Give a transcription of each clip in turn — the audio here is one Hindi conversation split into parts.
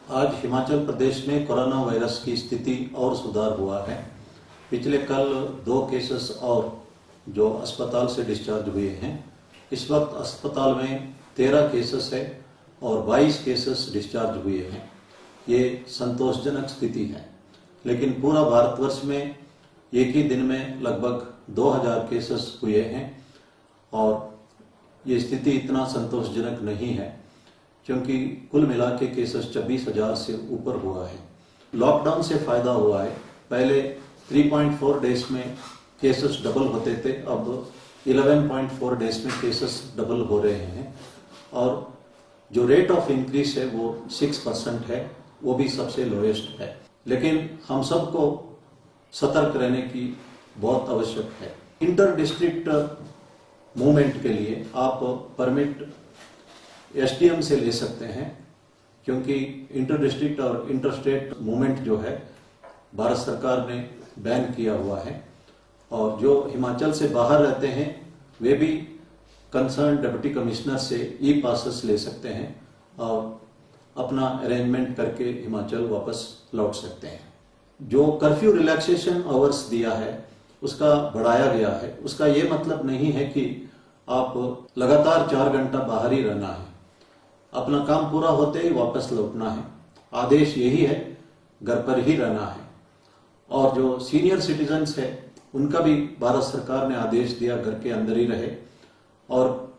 आज हिमाचल प्रदेश में कोरोना वायरस की स्थिति और सुधार हुआ है। पिछले कल 2 केसेस और जो अस्पताल से डिस्चार्ज हुए हैं। इस वक्त अस्पताल में 13 केसेस है और 22 केसेस डिस्चार्ज हुए हैं। ये संतोषजनक स्थिति है, लेकिन पूरा भारतवर्ष में एक ही दिन में लगभग 2000 केसेस हुए हैं और ये स्थिति इतना संतोषजनक नहीं है, क्योंकि कुल मिला के केसेस 26,000 से ऊपर हुआ है। लॉकडाउन से फायदा हुआ है। पहले 3.4 डेज में केसेस डबल होते थे, अब 11.4 डेज में केसेस डबल हो रहे हैं और जो रेट ऑफ इंक्रीज है वो 6% है, वो भी सबसे लोएस्ट है। लेकिन हम सबको सतर्क रहने की बहुत आवश्यक है। इंटर डिस्ट्रिक्ट मूवमेंट के लिए आप परमिट एसडीएम से ले सकते हैं, क्योंकि इंटर डिस्ट्रिक्ट और इंटर स्टेट मूवमेंट जो है भारत सरकार ने बैन किया हुआ है और जो हिमाचल से बाहर रहते हैं वे भी कंसर्न डिप्टी कमिश्नर से ई पासेस ले सकते हैं और अपना अरेंजमेंट करके हिमाचल वापस लौट सकते हैं। जो कर्फ्यू रिलैक्सेशन आवर्स दिया है उसका बढ़ाया गया है। उसका ये मतलब नहीं है कि आप लगातार 4 घंटा बाहर ही रहना है, अपना काम पूरा होते ही वापस लौटना है। आदेश यही है, घर पर ही रहना है। और जो सीनियर सिटीजन्स है उनका भी भारत सरकार ने आदेश दिया घर के अंदर ही रहे और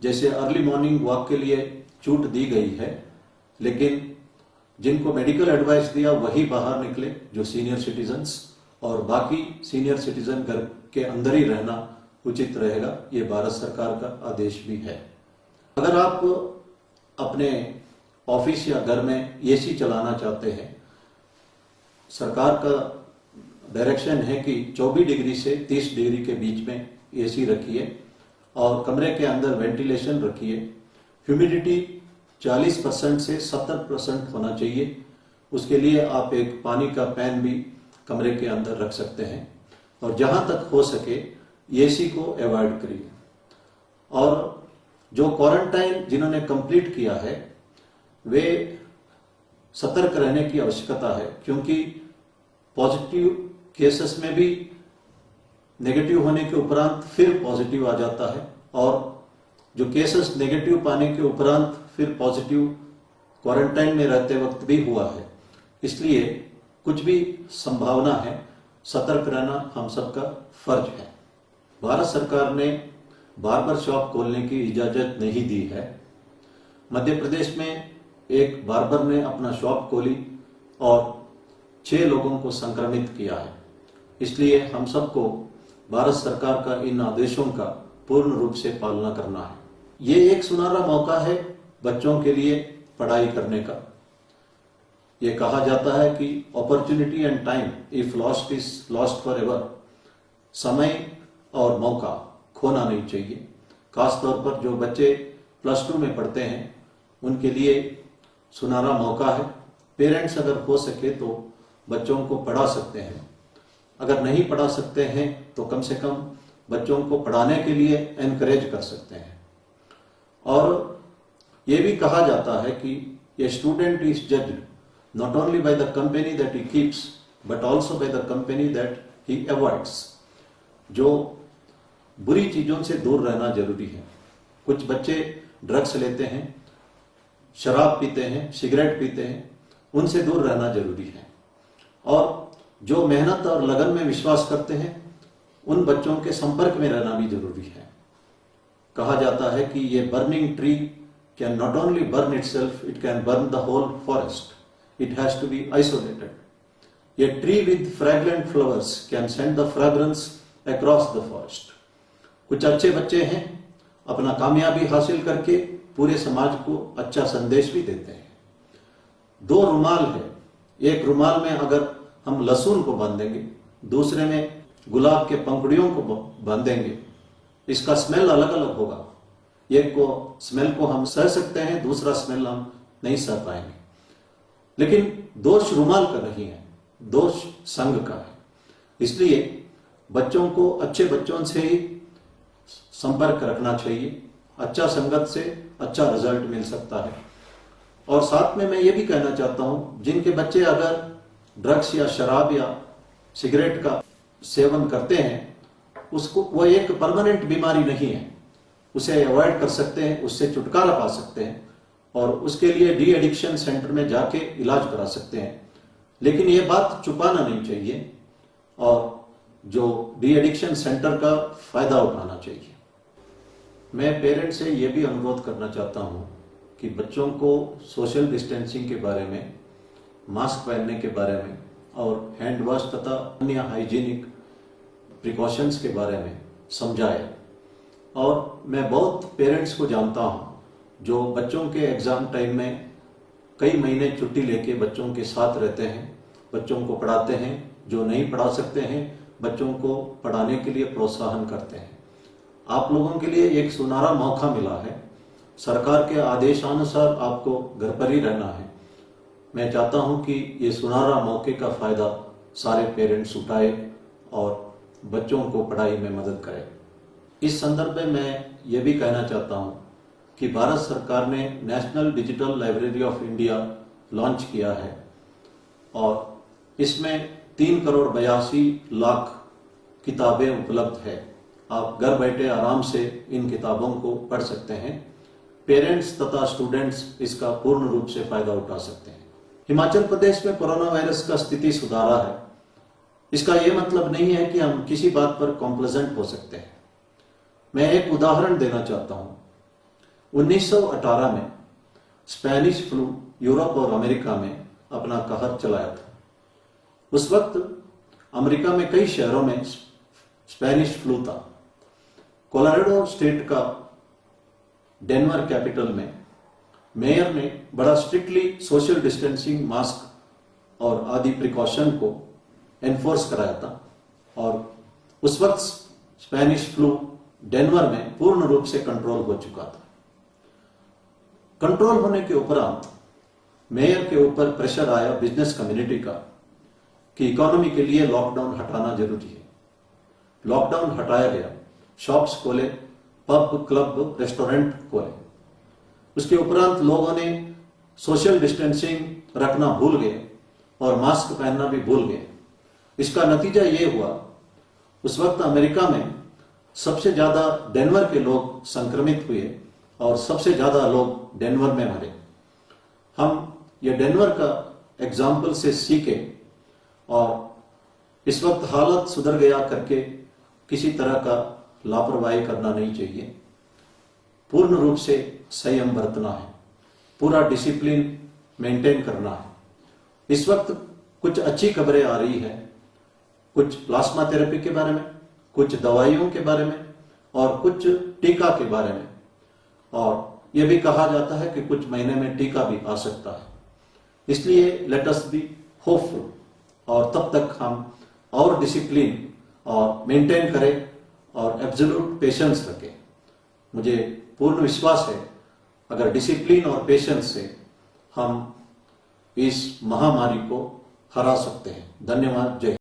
जैसे अर्ली मॉर्निंग वॉक के लिए छूट दी गई है, लेकिन जिनको मेडिकल एडवाइस दिया वही बाहर निकले, जो सीनियर सिटीजन्स, और बाकी सीनियर सिटीजन घर के अंदर ही रहना उचित रहेगा। ये भारत सरकार का आदेश भी है। अगर आप अपने ऑफिस या घर में एसी चलाना चाहते हैं, सरकार का डायरेक्शन है कि 24 डिग्री से 30 डिग्री के बीच में एसी रखिए और कमरे के अंदर वेंटिलेशन रखिए। ह्यूमिडिटी 40% से 70% होना चाहिए। उसके लिए आप एक पानी का पैन भी कमरे के अंदर रख सकते हैं और जहां तक हो सके एसी को अवॉइड करिए। और जो क्वारंटाइन जिन्होंने कंप्लीट किया है वे सतर्क रहने की आवश्यकता है, क्योंकि पॉजिटिव केसेस में भी नेगेटिव होने के उपरांत फिर पॉजिटिव आ जाता है और जो केसेस नेगेटिव पाने के उपरांत फिर पॉजिटिव क्वारंटाइन में रहते वक्त भी हुआ है। इसलिए कुछ भी संभावना है, सतर्क रहना हम सबका फर्ज है। भारत सरकार ने बार्बर शॉप खोलने की इजाजत नहीं दी है। मध्य प्रदेश में एक बार्बर ने अपना शॉप खोली और 6 लोगों को संक्रमित किया है। इसलिए हम सबको भारत सरकार का इन आदेशों का पूर्ण रूप से पालना करना है। ये एक सुनहरा मौका है बच्चों के लिए पढ़ाई करने का। ये कहा जाता है कि opportunity and time if lost is lost for ever. समय और मौका खोना नहीं चाहिए। खासतौर पर जो बच्चे +2 में पढ़ते हैं उनके लिए सुनहरा मौका है। पेरेंट्स अगर हो सके तो बच्चों को पढ़ा सकते हैं। अगर नहीं पढ़ा सकते हैं तो कम से कम बच्चों को पढ़ाने के लिए एनकरेज कर सकते हैं। और ये भी कहा जाता है कि a student is judged not only by the company that he keeps but also by the company that he avoids. जो बुरी चीजों से दूर रहना जरूरी है। कुछ बच्चे ड्रग्स लेते हैं, शराब पीते हैं, सिगरेट पीते हैं, उनसे दूर रहना जरूरी है। और जो मेहनत और लगन में विश्वास करते हैं उन बच्चों के संपर्क में रहना भी जरूरी है। कहा जाता है कि ये burning tree can not only burn itself, it can burn the whole forest. It has to be isolated. A tree with fragrant flowers can send the fragrance across the forest. कुछ अच्छे बच्चे हैं, अपना कामयाबी हासिल करके पूरे समाज को अच्छा संदेश भी देते हैं। 2 रुमाल है, एक रुमाल में अगर हम लहसुन को बांधेंगे, दूसरे में गुलाब के पंखुड़ियों को बांधेंगे, इसका स्मेल अलग अलग होगा। एक को स्मेल को हम सह सकते हैं, दूसरा स्मेल हम नहीं सह पाएंगे। लेकिन दोष रुमाल का नहीं है, दोष संग का है। इसलिए बच्चों को अच्छे बच्चों से ही संपर्क रखना चाहिए। अच्छा संगत से अच्छा रिजल्ट मिल सकता है। और साथ में मैं ये भी कहना चाहता हूं, जिनके बच्चे अगर ड्रग्स या शराब या सिगरेट का सेवन करते हैं, उसको वो एक परमानेंट बीमारी नहीं है, उसे अवॉइड कर सकते हैं, उससे छुटकारा पा सकते हैं और उसके लिए डी एडिक्शन सेंटर में जाके इलाज करा सकते हैं। लेकिन ये बात छुपाना नहीं चाहिए और जो डी एडिक्शन सेंटर का फायदा उठाना चाहिए। मैं पेरेंट्स से ये भी अनुरोध करना चाहता हूँ कि बच्चों को सोशल डिस्टेंसिंग के बारे में, मास्क पहनने के बारे में और हैंड वॉश तथा अन्य हाइजीनिक प्रिकॉशंस के बारे में समझाए। और मैं बहुत पेरेंट्स को जानता हूँ जो बच्चों के एग्जाम टाइम में कई महीने छुट्टी लेके बच्चों के साथ रहते हैं, बच्चों को पढ़ाते हैं, जो नहीं पढ़ा सकते हैं बच्चों को पढ़ाने के लिए प्रोत्साहन करते हैं। आप लोगों के लिए एक सुनहरा मौका मिला है, सरकार के आदेशानुसार आपको घर पर ही रहना है। मैं चाहता हूं कि ये सुनहरा मौके का फायदा सारे पेरेंट्स उठाए और बच्चों को पढ़ाई में मदद करें। इस संदर्भ में मैं ये भी कहना चाहता हूं कि भारत सरकार ने national digital library of India launch किया है और इसमें 3,82,00,000 किताबें उपलब्ध है। आप घर बैठे आराम से इन किताबों को पढ़ सकते हैं। पेरेंट्स तथा स्टूडेंट्स इसका पूर्ण रूप से फायदा उठा सकते हैं। हिमाचल प्रदेश में कोरोना वायरस का स्थिति सुधारा है, इसका यह मतलब नहीं है कि हम किसी बात पर कॉम्प्लेजेंट हो सकते हैं। मैं एक उदाहरण देना चाहता हूं। 1918 में स्पेनिश फ्लू यूरोप और अमेरिका में अपना कहर चलाया था। उस वक्त अमेरिका में कई शहरों में स्पेनिश फ्लू था। कोलोराडो स्टेट का डेनवर कैपिटल में मेयर ने बड़ा स्ट्रिक्टली सोशल डिस्टेंसिंग, मास्क और आदि प्रिकॉशन को एनफोर्स कराया था और उस वक्त स्पेनिश फ्लू डेनवर में पूर्ण रूप से कंट्रोल हो चुका था। कंट्रोल होने के उपरांत मेयर के ऊपर प्रेशर आया बिजनेस कम्युनिटी का कि इकोनॉमी के लिए लॉकडाउन हटाना जरूरी है। लॉकडाउन हटाया गया, शॉप्स खोले, पब, क्लब, रेस्टोरेंट खोले। उसके उपरांत लोगों ने सोशल डिस्टेंसिंग रखना भूल गए और मास्क पहनना भी भूल गए। इसका नतीजा ये हुआ, उस वक्त अमेरिका में सबसे ज्यादा डेनवर के लोग संक्रमित हुए और सबसे ज्यादा लोग डेनवर में मरे। हम ये डेनवर का एग्जाम्पल से सीखे और इस वक्त हालत सुधर गया करके किसी तरह का लापरवाही करना नहीं चाहिए। पूर्ण रूप से संयम बरतना है, पूरा डिसिप्लिन मेंटेन करना है। इस वक्त कुछ अच्छी खबरें आ रही है, कुछ प्लाज्मा थेरेपी के बारे में, कुछ दवाइयों के बारे में और कुछ टीका के बारे में, और यह भी कहा जाता है कि कुछ महीने में टीका भी आ सकता है। इसलिए लेट अस बी होपफुल और तब तक हम और डिसिप्लिन और मेंटेन करें और एब्सोल्यूट पेशेंस रखें। मुझे पूर्ण विश्वास है अगर डिसिप्लिन और पेशेंस से हम इस महामारी को हरा सकते हैं। धन्यवाद। जय।